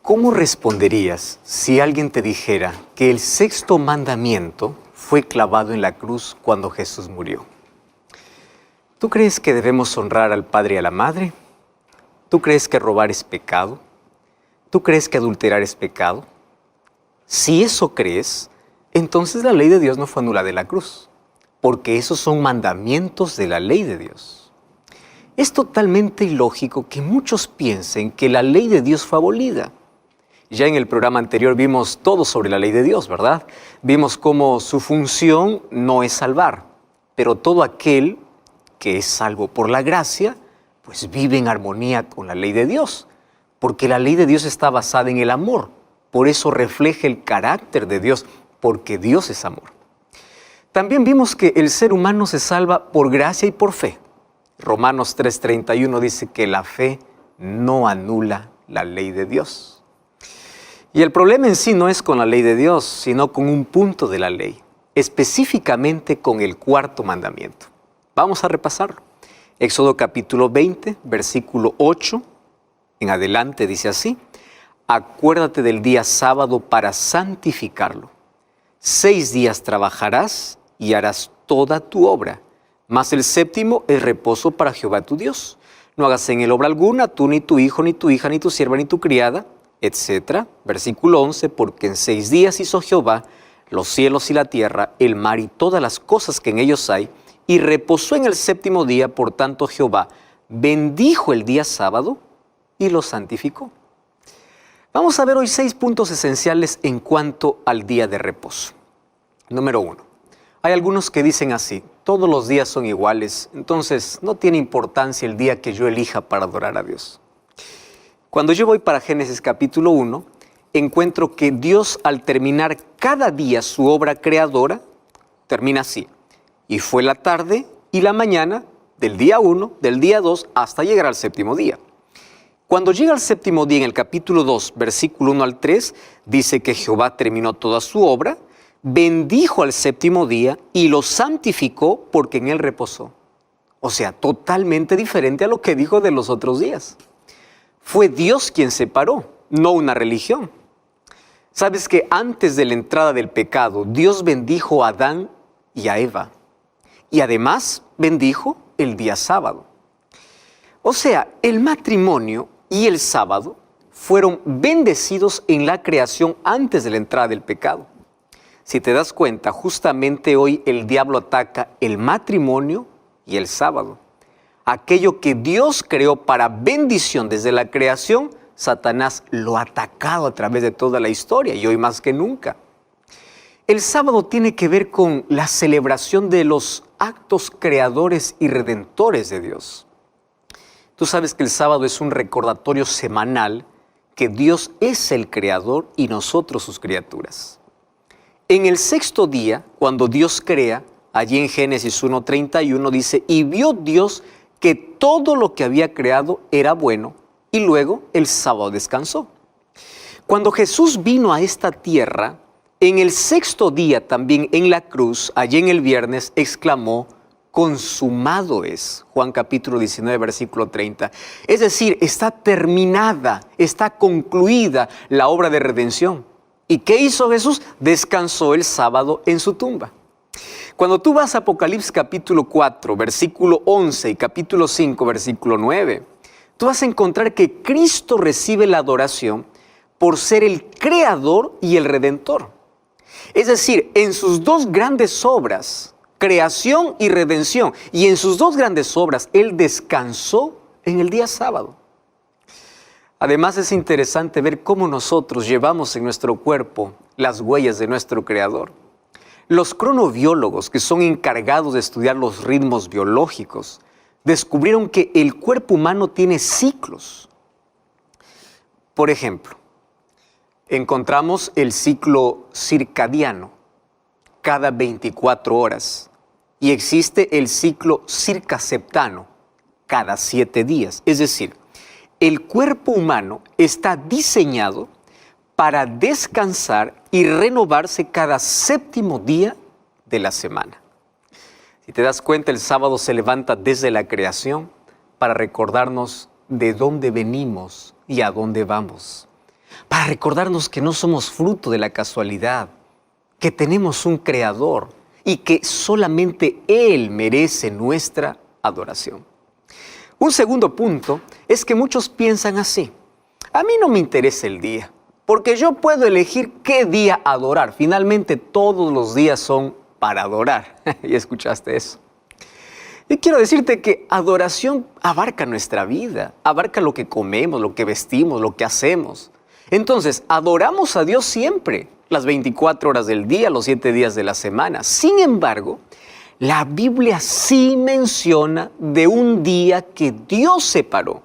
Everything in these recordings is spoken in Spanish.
¿Cómo responderías si alguien te dijera que el sexto mandamiento fue clavado en la cruz cuando Jesús murió? ¿Tú crees que debemos honrar al padre y a la madre? ¿Tú crees que robar es pecado? ¿Tú crees que adulterar es pecado? Si eso crees, entonces la ley de Dios no fue anulada en la cruz, porque esos son mandamientos de la ley de Dios. Es totalmente ilógico que muchos piensen que la ley de Dios fue abolida. Ya en el programa anterior vimos todo sobre la ley de Dios, ¿verdad? Vimos cómo su función no es salvar, pero todo aquel que es salvo por la gracia, pues vive en armonía con la ley de Dios, porque la ley de Dios está basada en el amor, por eso refleja el carácter de Dios, porque Dios es amor. También vimos que el ser humano se salva por gracia y por fe. Romanos 3:31 dice que la fe no anula la ley de Dios. Y el problema en sí no es con la ley de Dios, sino con un punto de la ley, específicamente con el cuarto mandamiento. Vamos a repasarlo. Éxodo capítulo 20, versículo 8 en adelante dice así: acuérdate del día sábado para santificarlo. 6 días trabajarás y harás toda tu obra, mas el séptimo es reposo para Jehová tu Dios. No hagas en él obra alguna, tú, ni tu hijo, ni tu hija, ni tu sierva, ni tu criada, etc. Versículo 11, porque en 6 días hizo Jehová los cielos y la tierra, el mar y todas las cosas que en ellos hay, y reposó en el séptimo día. Por tanto Jehová bendijo el día sábado y lo santificó. Vamos a ver hoy 6 puntos esenciales en cuanto al día de reposo. Número 1. Hay algunos que dicen así: todos los días son iguales, entonces no tiene importancia el día que yo elija para adorar a Dios. Cuando yo voy para Génesis capítulo 1, encuentro que Dios, al terminar cada día su obra creadora, termina así: y fue la tarde y la mañana del día 1, del día 2, hasta llegar al séptimo día. Cuando llega al séptimo día, en el capítulo 2, versículo 1 al 3, dice que Jehová terminó toda su obra, bendijo al séptimo día y lo santificó porque en él reposó. O sea, totalmente diferente a lo que dijo de los otros días. Fue Dios quien separó, no una religión. ¿Sabes que antes de la entrada del pecado, Dios bendijo a Adán y a Eva? Y además bendijo el día sábado. O sea, el matrimonio y el sábado fueron bendecidos en la creación antes de la entrada del pecado. Si te das cuenta, justamente hoy el diablo ataca el matrimonio y el sábado. Aquello que Dios creó para bendición desde la creación, Satanás lo ha atacado a través de toda la historia y hoy más que nunca. El sábado tiene que ver con la celebración de los actos creadores y redentores de Dios. Tú sabes que el sábado es un recordatorio semanal que Dios es el creador y nosotros sus criaturas. En el sexto día, cuando Dios crea, allí en Génesis 1:31 dice: y vio Dios que todo lo que había creado era bueno, y luego el sábado descansó. Cuando Jesús vino a esta tierra, en el sexto día también en la cruz, allí en el viernes, exclamó: consumado es. Juan capítulo 19, versículo 30. Es decir, está terminada, está concluida la obra de redención. ¿Y qué hizo Jesús? Descansó el sábado en su tumba. Cuando tú vas a Apocalipsis capítulo 4, versículo 11 y capítulo 5, versículo 9, tú vas a encontrar que Cristo recibe la adoración por ser el creador y el redentor. Es decir, en sus dos grandes obras, creación y redención, y en sus dos grandes obras, Él descansó en el día sábado. Además, es interesante ver cómo nosotros llevamos en nuestro cuerpo las huellas de nuestro Creador. Los cronobiólogos, que son encargados de estudiar los ritmos biológicos, descubrieron que el cuerpo humano tiene ciclos. Por ejemplo, encontramos el ciclo circadiano cada 24 horas y existe el ciclo circaseptano cada 7 días. Es decir, el cuerpo humano está diseñado para descansar y renovarse cada séptimo día de la semana. Si te das cuenta, el sábado se levanta desde la creación para recordarnos de dónde venimos y a dónde vamos. para recordarnos que no somos fruto de la casualidad, que tenemos un Creador y que solamente Él merece nuestra adoración. Un segundo punto es que muchos piensan así: a mí no me interesa el día, porque yo puedo elegir qué día adorar. Finalmente todos los días son para adorar. ¿Y escuchaste eso? Y quiero decirte que adoración abarca nuestra vida, abarca lo que comemos, lo que vestimos, lo que hacemos. Entonces, adoramos a Dios siempre, las 24 horas del día, los 7 días de la semana. Sin embargo, la Biblia sí menciona de un día que Dios separó.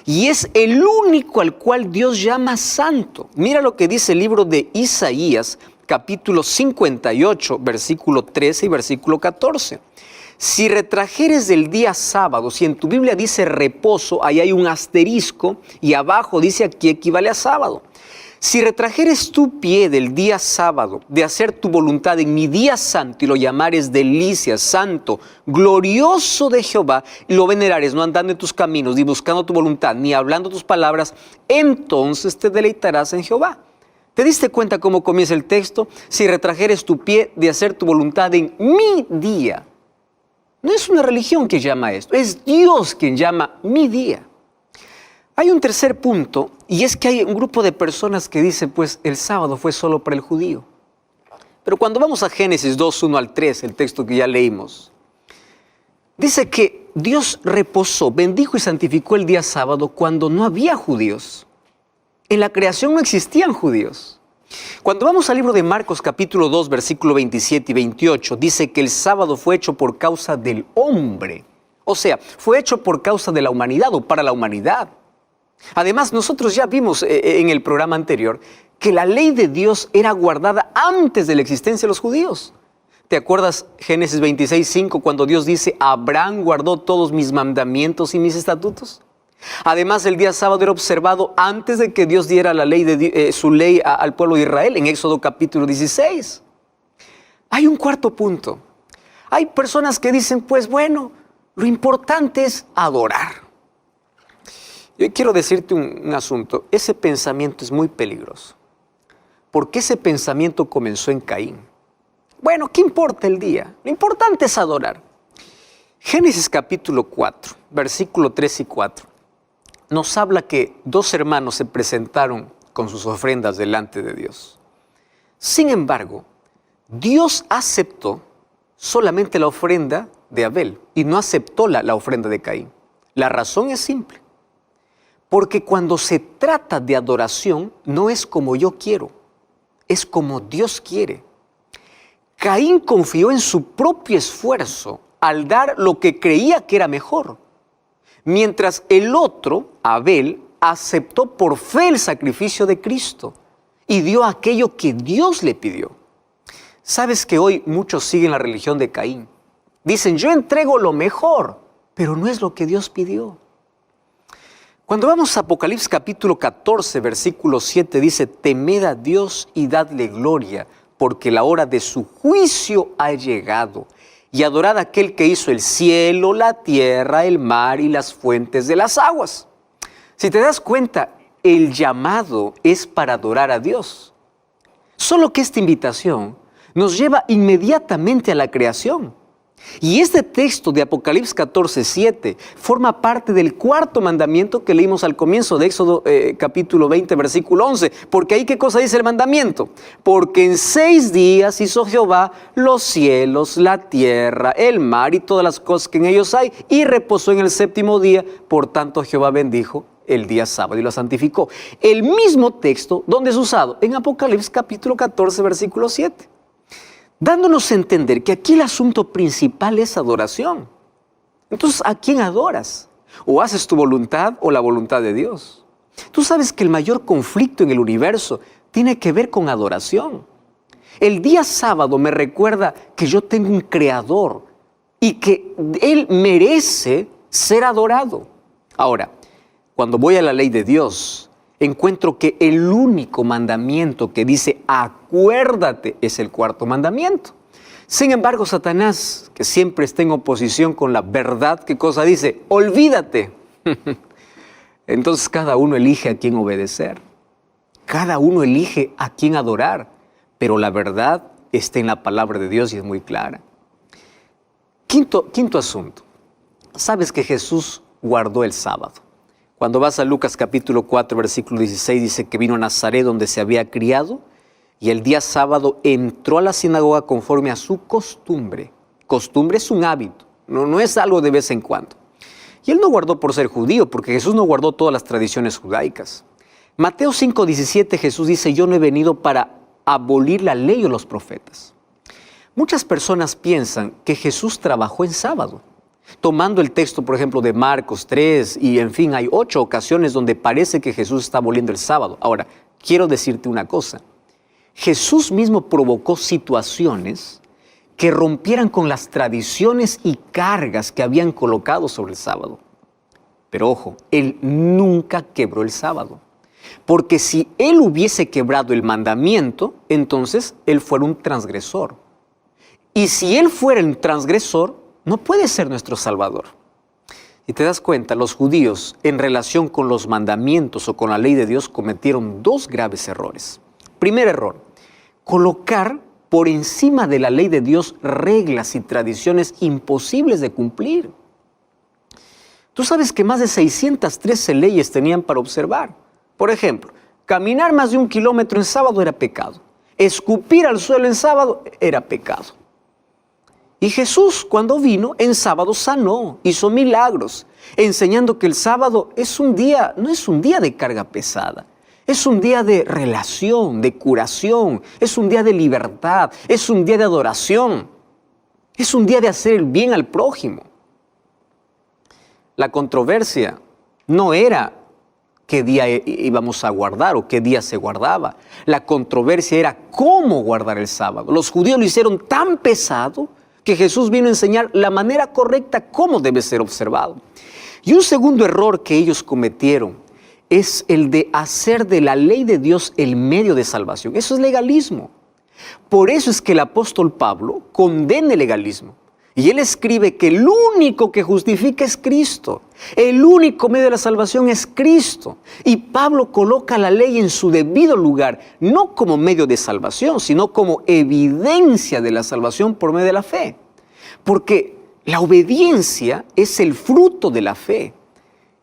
Y es el único al cual Dios llama santo. Mira lo que dice el libro de Isaías, capítulo 58, versículo 13 y versículo 14. Si retrajeres del día sábado, si en tu Biblia dice reposo, ahí hay un asterisco y abajo dice aquí equivale a sábado. Si retrajeres tu pie del día sábado de hacer tu voluntad en mi día santo y lo llamares delicia, santo, glorioso de Jehová, y lo venerares no andando en tus caminos, ni buscando tu voluntad, ni hablando tus palabras, entonces te deleitarás en Jehová. ¿Te diste cuenta cómo comienza el texto? Si retrajeres tu pie de hacer tu voluntad en mi día. No es una religión que llama esto, es Dios quien llama mi día. Hay un tercer punto, y es que hay un grupo de personas que dicen, pues el sábado fue solo para el judío. Pero cuando vamos a Génesis 2, 1 al 3, el texto que ya leímos, dice que Dios reposó, bendijo y santificó el día sábado cuando no había judíos. En la creación no existían judíos. Cuando vamos al libro de Marcos capítulo 2, versículo 27 y 28, dice que el sábado fue hecho por causa del hombre. O sea, fue hecho por causa de la humanidad o para la humanidad. Además, nosotros ya vimos en el programa anterior que la ley de Dios era guardada antes de la existencia de los judíos. ¿Te acuerdas Génesis 26, 5, cuando Dios dice, Abraham guardó todos mis mandamientos y mis estatutos? Además, el día sábado era observado antes de que Dios diera la ley su ley al pueblo de Israel, en Éxodo capítulo 16. Hay un cuarto punto. Hay personas que dicen, pues bueno, lo importante es adorar. Yo quiero decirte un asunto. Ese pensamiento es muy peligroso. Porque ese pensamiento comenzó en Caín. Bueno, ¿qué importa el día? Lo importante es adorar. Génesis capítulo 4, versículo 3 y 4. Nos habla que dos hermanos se presentaron con sus ofrendas delante de Dios. Sin embargo, Dios aceptó solamente la ofrenda de Abel y no aceptó la ofrenda de Caín. La razón es simple. Porque cuando se trata de adoración, no es como yo quiero, es como Dios quiere. Caín confió en su propio esfuerzo al dar lo que creía que era mejor, mientras el otro, Abel, aceptó por fe el sacrificio de Cristo y dio aquello que Dios le pidió. ¿Sabes que hoy muchos siguen la religión de Caín? Dicen, yo entrego lo mejor, pero no es lo que Dios pidió. Cuando vamos a Apocalipsis capítulo 14, versículo 7, dice, temed a Dios y dadle gloria, porque la hora de su juicio ha llegado, y adorad a aquel que hizo el cielo, la tierra, el mar y las fuentes de las aguas. Si te das cuenta, el llamado es para adorar a Dios. Solo que esta invitación nos lleva inmediatamente a la creación. Y este texto de Apocalipsis 14, 7 forma parte del cuarto mandamiento que leímos al comienzo de Éxodo capítulo 20, versículo 11. Porque ahí, ¿qué cosa dice el mandamiento? Porque en 6 días hizo Jehová los cielos, la tierra, el mar y todas las cosas que en ellos hay, y reposó en el 7º día. Por tanto, Jehová bendijo el día sábado y lo santificó. El mismo texto, ¿dónde es usado? En Apocalipsis capítulo 14, versículo 7. Dándonos a entender que aquí el asunto principal es adoración. Entonces, ¿a quién adoras? ¿O haces tu voluntad o la voluntad de Dios? Tú sabes que el mayor conflicto en el universo tiene que ver con adoración. El día sábado me recuerda que yo tengo un creador y que Él merece ser adorado. Ahora, cuando voy a la ley de Dios, encuentro que el único mandamiento que dice acuérdate es el cuarto mandamiento. Sin embargo, Satanás, que siempre está en oposición con la verdad, ¿qué cosa dice? Olvídate. Entonces cada uno elige a quién obedecer. Cada uno elige a quién adorar, pero la verdad está en la palabra de Dios y es muy clara. Quinto asunto. Sabes que Jesús guardó el sábado. Cuando vas a Lucas capítulo 4, versículo 16, dice que vino a Nazaret donde se había criado y el día sábado entró a la sinagoga conforme a su costumbre. Costumbre es un hábito, no es algo de vez en cuando. Y él no guardó por ser judío, porque Jesús no guardó todas las tradiciones judaicas. Mateo 5, 17, Jesús dice, yo no he venido para abolir la ley o los profetas. Muchas personas piensan que Jesús trabajó en sábado. Tomando el texto, por ejemplo, de Marcos 3, y en fin, hay 8 ocasiones donde parece que Jesús está aboliendo el sábado. Ahora, quiero decirte una cosa. Jesús mismo provocó situaciones que rompieran con las tradiciones y cargas que habían colocado sobre el sábado. Pero ojo, Él nunca quebró el sábado. Porque si Él hubiese quebrado el mandamiento, entonces Él fuera un transgresor. Y si Él fuera un transgresor, no puede ser nuestro Salvador. Y te das cuenta, los judíos en relación con los mandamientos o con la ley de Dios cometieron 2 graves errores. Primer error, colocar por encima de la ley de Dios reglas y tradiciones imposibles de cumplir. Tú sabes que más de 613 leyes tenían para observar. Por ejemplo, caminar más de 1 kilómetro en sábado era pecado. Escupir al suelo en sábado era pecado. Y Jesús, cuando vino, en sábado sanó, hizo milagros, enseñando que el sábado es un día, no es un día de carga pesada. Es un día de relación, de curación, es un día de libertad, es un día de adoración, es un día de hacer el bien al prójimo. La controversia no era qué día íbamos a guardar o qué día se guardaba. La controversia era cómo guardar el sábado. Los judíos lo hicieron tan pesado que Jesús vino a enseñar la manera correcta cómo debe ser observado. Y un segundo error que ellos cometieron es el de hacer de la ley de Dios el medio de salvación. Eso es legalismo. Por eso es que el apóstol Pablo condena el legalismo. Y él escribe que el único que justifica es Cristo. El único medio de la salvación es Cristo. Y Pablo coloca la ley en su debido lugar, no como medio de salvación, sino como evidencia de la salvación por medio de la fe. Porque la obediencia es el fruto de la fe.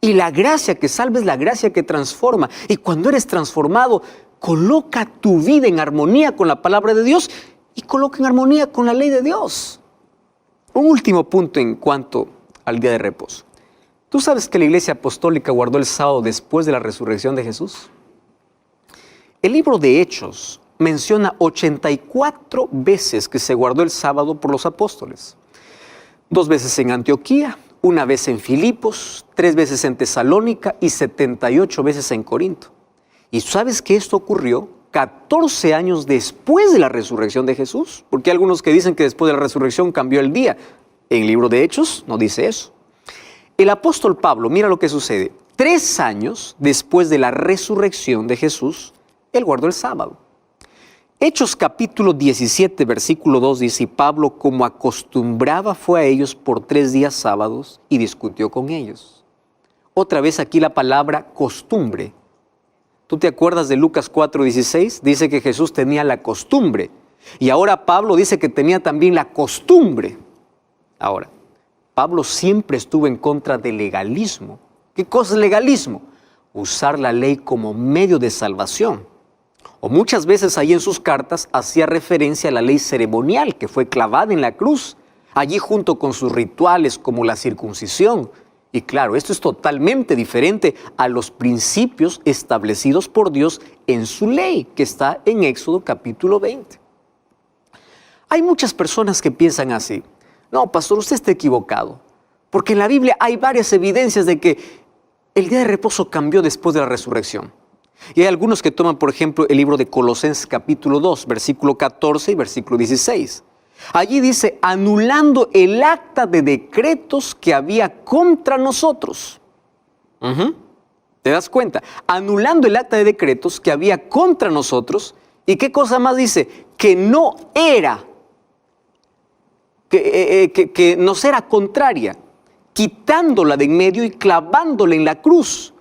Y la gracia que salva es la gracia que transforma. Y cuando eres transformado, coloca tu vida en armonía con la palabra de Dios y coloca en armonía con la ley de Dios. Un último punto en cuanto al día de reposo. ¿Tú sabes que la Iglesia Apostólica guardó el sábado después de la resurrección de Jesús? El libro de Hechos menciona 84 veces que se guardó el sábado por los apóstoles. 2 veces en Antioquía, 1 vez en Filipos, 3 veces en Tesalónica y 78 veces en Corinto. ¿Y sabes que esto ocurrió 14 años después de la resurrección de Jesús? Porque hay algunos que dicen que después de la resurrección cambió el día. En el libro de Hechos no dice eso. El apóstol Pablo, mira lo que sucede. 3 años después de la resurrección de Jesús, él guardó el sábado. Hechos capítulo 17, versículo 2 dice, y Pablo, como acostumbraba, fue a ellos por 3 días sábados y discutió con ellos. Otra vez aquí la palabra costumbre. ¿Tú te acuerdas de Lucas 4, 16? Dice que Jesús tenía la costumbre. Y ahora Pablo dice que tenía también la costumbre. Ahora, Pablo siempre estuvo en contra del legalismo. ¿Qué cosa es legalismo? Usar la ley como medio de salvación. O muchas veces ahí en sus cartas hacía referencia a la ley ceremonial que fue clavada en la cruz, allí junto con sus rituales como la circuncisión. Y claro, esto es totalmente diferente a los principios establecidos por Dios en su ley, que está en Éxodo capítulo 20. Hay muchas personas que piensan así. No, pastor, usted está equivocado, porque en la Biblia hay varias evidencias de que el día de reposo cambió después de la resurrección. Y hay algunos que toman, por ejemplo, el libro de Colosenses capítulo 2, versículo 14 y versículo 16. Allí dice, anulando el acta de decretos que había contra nosotros. ¿Te das cuenta? Anulando el acta de decretos que había contra nosotros. ¿Y qué cosa más dice? Que no era, que nos era contraria, quitándola de en medio y clavándola en la cruz.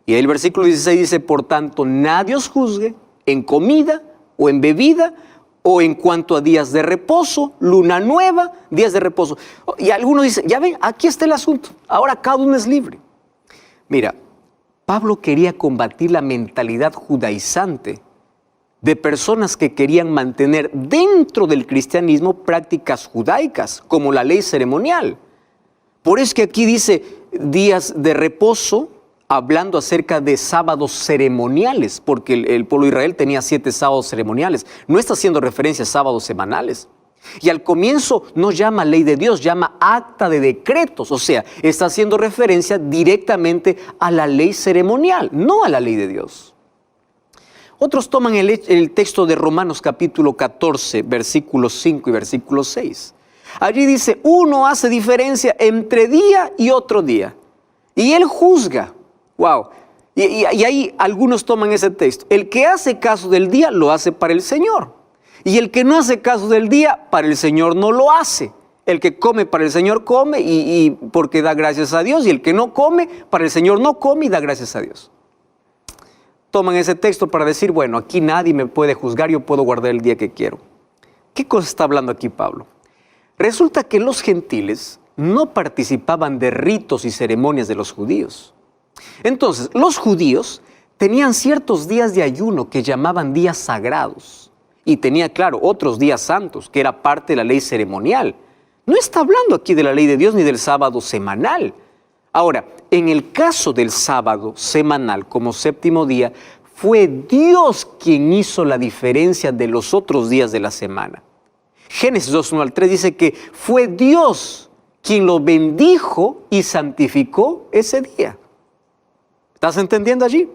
Y ahí el versículo 16 dice, por tanto, nadie os juzgue en comida o en bebida o en cuanto a días de reposo, luna nueva, días de reposo. Y algunos dicen, ya ven, aquí está el asunto, ahora cada uno es libre. Mira, Pablo quería combatir la mentalidad judaizante de personas que querían mantener dentro del cristianismo prácticas judaicas, como la ley ceremonial. Por eso que aquí dice días de reposo, hablando acerca de sábados ceremoniales, porque el pueblo de Israel tenía 7 sábados ceremoniales. No está haciendo referencia a sábados semanales. Y al comienzo no llama ley de Dios, llama acta de decretos. O sea, está haciendo referencia directamente a la ley ceremonial, no a la ley de Dios. Otros toman el texto de Romanos capítulo 14, versículos 5 y versículo 6. Allí dice, uno hace diferencia entre día y otro día. Y él juzga. Wow. Y ahí algunos toman ese texto. El que hace caso del día lo hace para el Señor. Y el que no hace caso del día, para el Señor no lo hace. El que come para el Señor come y porque da gracias a Dios. Y el que no come, para el Señor no come y da gracias a Dios. Toman ese texto para decir, bueno, aquí nadie me puede juzgar, yo puedo guardar el día que quiero. ¿Qué cosa está hablando aquí Pablo? Resulta que los gentiles no participaban de ritos y ceremonias de los judíos. Entonces, los judíos tenían ciertos días de ayuno que llamaban días sagrados. Y tenía, claro, otros días santos, que era parte de la ley ceremonial. No está hablando aquí de la ley de Dios ni del sábado semanal. Ahora, en el caso del sábado semanal como séptimo día, fue Dios quien hizo la diferencia de los otros días de la semana. Génesis 2:1 al 3 dice que fue Dios quien lo bendijo y santificó ese día. ¿Estás entendiendo allí?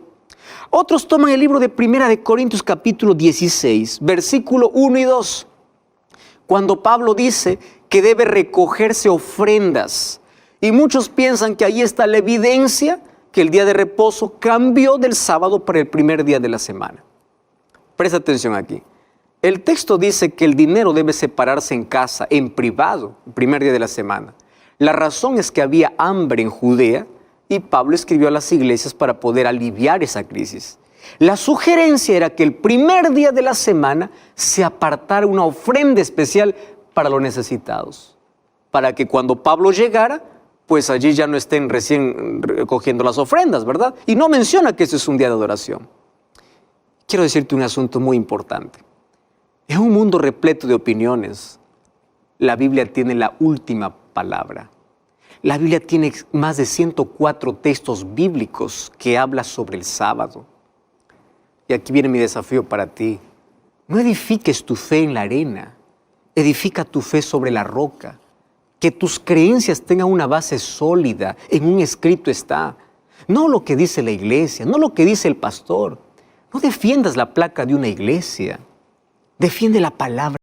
Otros toman el libro de Primera de Corintios capítulo 16, versículo 1 y 2, cuando Pablo dice que debe recogerse ofrendas. Y muchos piensan que ahí está la evidencia que el día de reposo cambió del sábado para el primer día de la semana. Presta atención aquí. El texto dice que el dinero debe separarse en casa, en privado, el primer día de la semana. La razón es que había hambre en Judea y Pablo escribió a las iglesias para poder aliviar esa crisis. La sugerencia era que el primer día de la semana se apartara una ofrenda especial para los necesitados, para que cuando Pablo llegara, pues allí ya no estén recién recogiendo las ofrendas, ¿verdad? Y no menciona que ese es un día de adoración. Quiero decirte un asunto muy importante. En un mundo repleto de opiniones, la Biblia tiene la última palabra. La Biblia tiene más de 104 textos bíblicos que hablan sobre el sábado. Y aquí viene mi desafío para ti. No edifiques tu fe en la arena, edifica tu fe sobre la roca. Que tus creencias tengan una base sólida, en un escrito está. No lo que dice la iglesia, no lo que dice el pastor. No defiendas la placa de una iglesia, defiende la palabra.